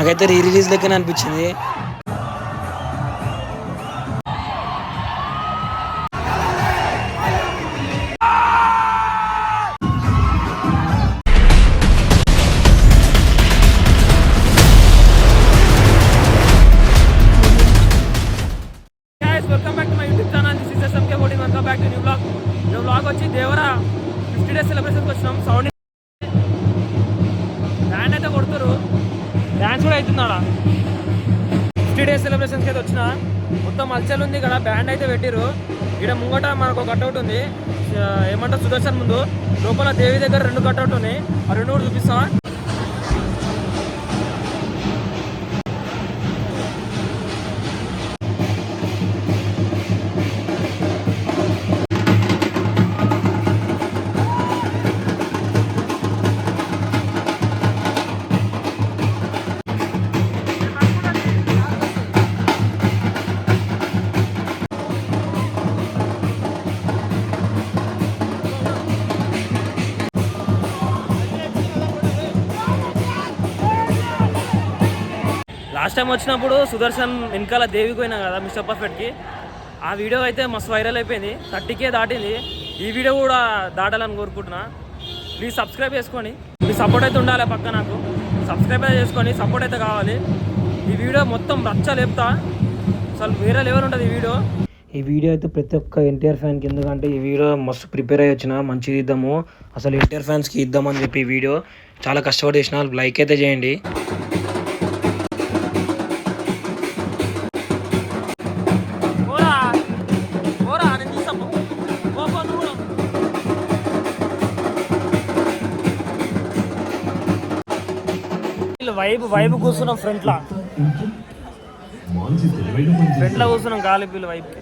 నాకైతే re release లెక్కనే అనిపించింది. Welcome back to my YouTube channel. This is SMK 14. Welcome back to new blog. New blog వచ్చి Devara 50 days సెలబ్రేషన్కి వచ్చినాం. Sound band అయితే కొడుతురు, dance కూడా అవుతున్నాడా. 50 days సెలబ్రేషన్స్కి అయితే వచ్చిన మొత్తం మల్చల్ ఉంది ఇక్కడ. బ్యాండ్ అయితే పెట్టిరు. ఇక్కడ ముంగట మనకు ఒక కట్అవుట్ ఉంది, ఏమంటారు సుదర్శన్ ముందు. లోపల దేవి దగ్గర 2 కట్అవుట్ ఉన్నాయి. ఆ 2 కూడా చూపిస్తా. లాస్ట్ టైం వచ్చినప్పుడు సుదర్శన్ వెనకాల దేవికి పోయినా కదా మిస్టర్ పర్ఫెక్ట్కి. ఆ వీడియో అయితే మస్తు వైరల్ అయిపోయింది, 30K దాటింది. ఈ వీడియో కూడా దాటాలని కోరుకుంటున్నా. ప్లీజ్ సబ్స్క్రైబ్ చేసుకోండి. మీ సపోర్ట్ అయితే ఉండాలి పక్క. నాకు సబ్స్క్రైబ్ అయితే చేసుకొని సపోర్ట్ అయితే కావాలి. ఈ వీడియో మొత్తం రచ్చ లేపుతా, అసలు వేరే లెవెల్ ఉంటుంది ఈ వీడియో అయితే ప్రతి ఒక్క ఎన్టీఆర్ ఫ్యాన్కి. ఎందుకంటే ఈ వీడియో మస్తు ప్రిపేర్ అయ్యి వచ్చిన, మంచిది ఇద్దాము అసలు ఎన్టీఆర్ ఫ్యాన్స్కి ఇద్దామని చెప్పి ఈ వీడియో చాలా కష్టపడి చేసిన. లైక్ అయితే చేయండి. వైబ్ కూర్చున్నాం ఫ్రంట్లో కూర్చున్నాం గాలి పిల్లి వైబ్కి.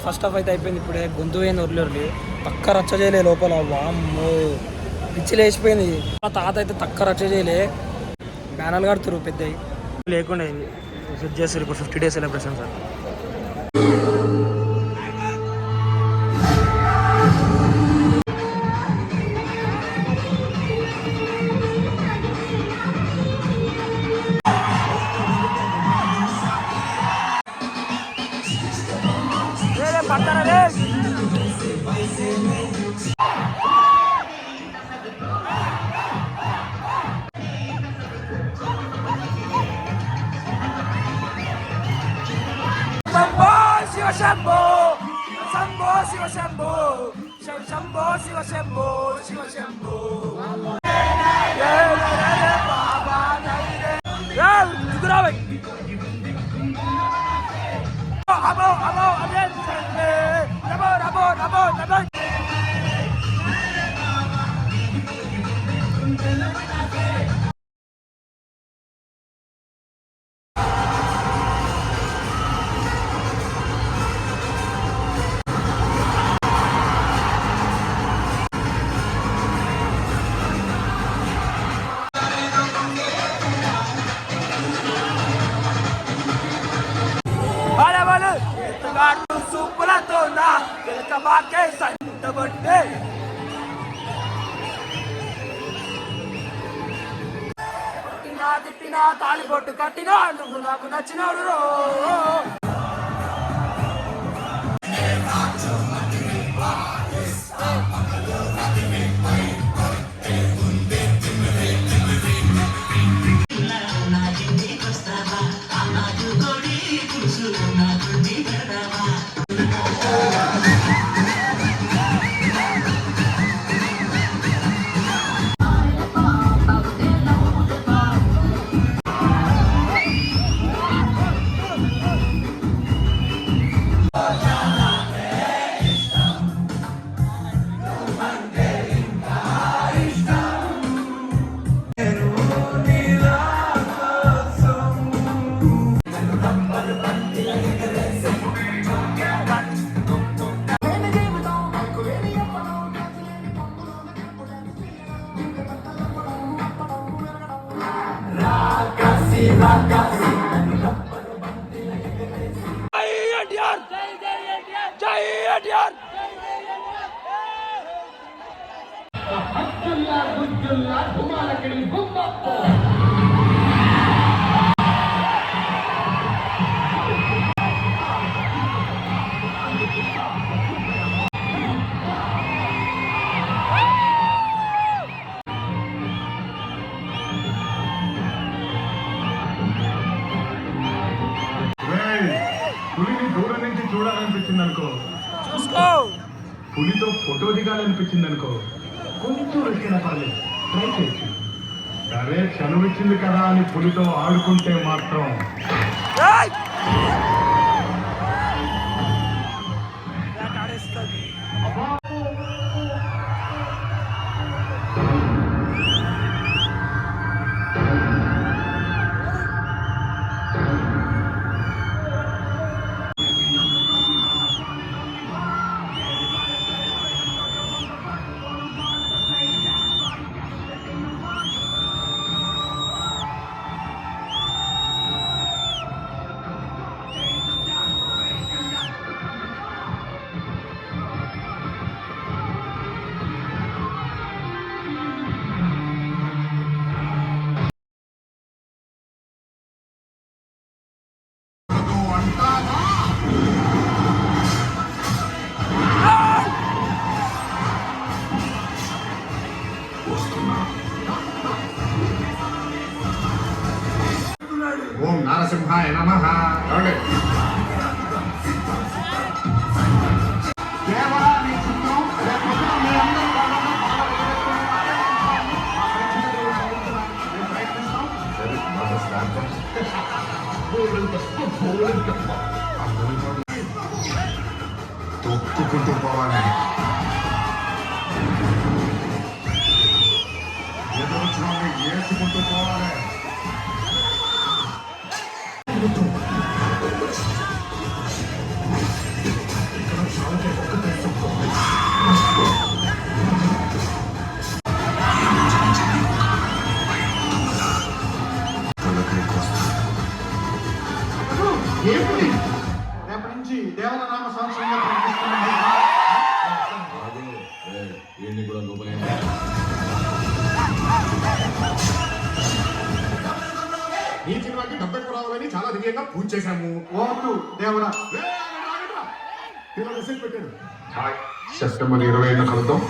ఫస్ట్ హాఫ్ అయితే అయిపోయింది. ఇప్పుడే గొంతు పోయింది ఒర్లి తక్క రచ్చ చేయలే లోపల. వామ్మో పిచ్చి లేచిపోయింది. మా తాత అయితే తక్క రచ్చ చేయలే. బ్యానర్లు కడుతురు పెద్దవి లేకుండా సెట్ చేస్తారు ఇప్పుడు 50 days celebration sir. Shambho Shambho Shiva Shambho Shambho Shiva Shambho Shiva Shambho సూపులతో నా బాకే సంటబట్టే తిట్టినా తాళిబొట్టు కట్టినా నువ్వు నాకు నచ్చినాడు రో. పులిని దూరం నుంచి చూడాలనిపించింది అనుకో, చూసుకో. పులితో ఫోటో దిగాలనిపించింది అనుకో, కొంచెం రెచ్చిన పర్లేదు, ట్రై చేయొచ్చు. అరే చనువిచ్చింది కదా అని పులితో ఆడుకుంటే మాత్రం ఓం నరసింహాయ నమః. తొక్కుకుంటూ పోవాలి. ఎదురుచూడండి, ఏసుకుంటూ పోవాలి. బావని చాలా దివ్యంగా పూజ చేశాము. ఓటు దేవుడా మెసేజ్ పెట్టాడు. సెప్టెంబర్ 25 కలుద్దాం.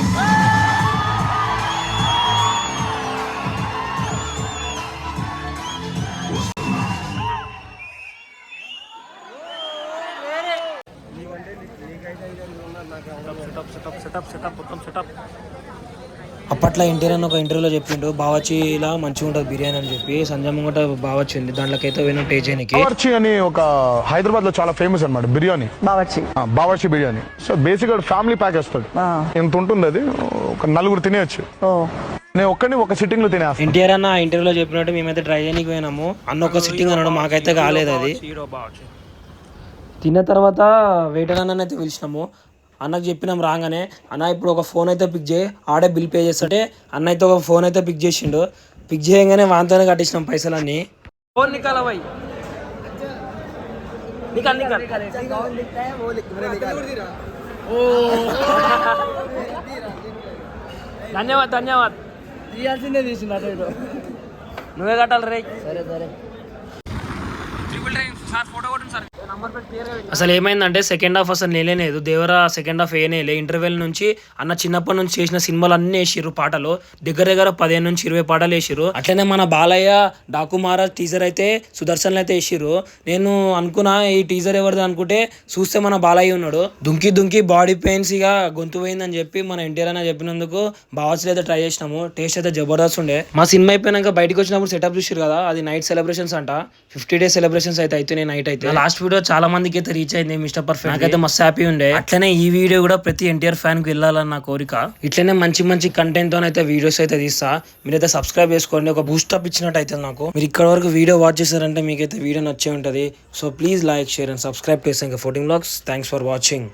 అప్పట్లో ఎన్టీఆర్ అని ఒక ఇంటర్వ్యూలో చెప్పిండు బావర్చిలా మంచిగా ఉంటుంది బిర్యానీ అని చెప్పి. సంజయ్ ముంగట బావర్చి ఉంది, దాంట్లోకైతే పోయినా టేస్ట్ చేయడానికి. బావర్చి అని ఒక హైదరాబాద్ లో చాలా ఫేమస్ అన్నమాట biryani, Bawarchi biryani. So basic family pack వస్తుంది, ఎంత ఉంటుంది అది, ఒక 4 తినేయచ్చు. నేను ఒక్కడిని ఒక సిట్టింగ్ లో తినేస్తాను. ఎన్టీఆర్ అన్న ఆ ఇంటర్వ్యూలో చెప్పినట్టు మేమైతే ట్రై చేయడానికి పోయినాము. అన్న ఒక సిట్టింగ్ అన్నాడు, మాకైతే కాలేదు అది. తిన్న తర్వాత వెయిటర్ అన్న అయితే పిలిచినాము. అన్నకు చెప్పినాం రాగానే, అన్న ఇప్పుడు ఒక ఫోన్ అయితే పిక్ చేయి, ఆడే బిల్ పే చేస్తుంటే అన్న అయితే ఒక ఫోన్ అయితే పిక్ చేసిండు. పిక్ చేయగానే వాంతోనే కట్టించినాం పైసలన్నీ. ఫోన్ నికాల భాయ్, నికాల్ నికాల్. ధన్యవాద్ ధన్యవాద్. తీయాల్సిందే తీసింది అటు ఇటు. నువ్వే కట్టాలి రే. సరే సరే. అసలు ఏమైందంటే సెకండ్ హాఫ్ అసలు నేలేదు, దేవరా సెకండ్ హాఫ్ ఏనేలే. ఇంటర్వెల్ నుంచి అన్న చిన్నప్పటి నుంచి చేసిన సినిమాలు అన్ని వేసిర్రు పాటలు, దగ్గర దగ్గర 15 నుంచి 20 పాటలు వేసిర్రు. అట్లనే మన బాలయ్య డాకుమారా టీజర్ అయితే సుదర్శన్లు అయితే వేసిర్రు. నేను అనుకున్నా ఈ టీజర్ ఎవరిది అనుకుంటే చూస్తే మన బాలయ్య ఉన్నాడు. దుంకి దుంకి బాడీ పెయిన్స్ ఇక గొంతు పోయిందని చెప్పి మన ఎన్టీఆర్ అన్న చెప్పినందుకు బావర్చిలు అయితే ట్రై చేసినాము. టేస్ట్ అయితే జబర్దస్త్ ఉండే. మా సినిమా అయిపోయినాక బయటకు వచ్చినప్పుడు సెటప్ చూసారు కదా, అది నైట్ సెలబ్రేషన్స్ అంట. 50 days సెలబ్రేషన్స్ అయితే అవుతున్నాయి నైట్ అయితే. లాస్ట్ వీడియో చాలా మందికి అయితే రీచ్ అయింది మిస్టర్ పర్ఫెక్ట్, నాకైతే మస్తు హ్యాపీ ఉండే. అట్లనే ఈ వీడియో కూడా ప్రతి ఎన్టీఆర్ ఫ్యాన్ కి వెళ్ళాలని నా కోరిక. ఇట్లనే మంచి మంచి కంటెంట్ తో అయితే వీడియోస్ అయితే తీస్తా. మీరైతే సబ్స్క్రైబ్ చేసుకోండి, ఒక బూస్టప్ ఇచ్చినట్టు అయితే నాకు. మీరు ఇక్కడ వరకు వీడియో వాచ్ చేశారంటే మీకైతే వీడియో నచ్చే ఉంటుంది. So please like, share and subscribe to SNK 14 Vlogs. Thanks for watching.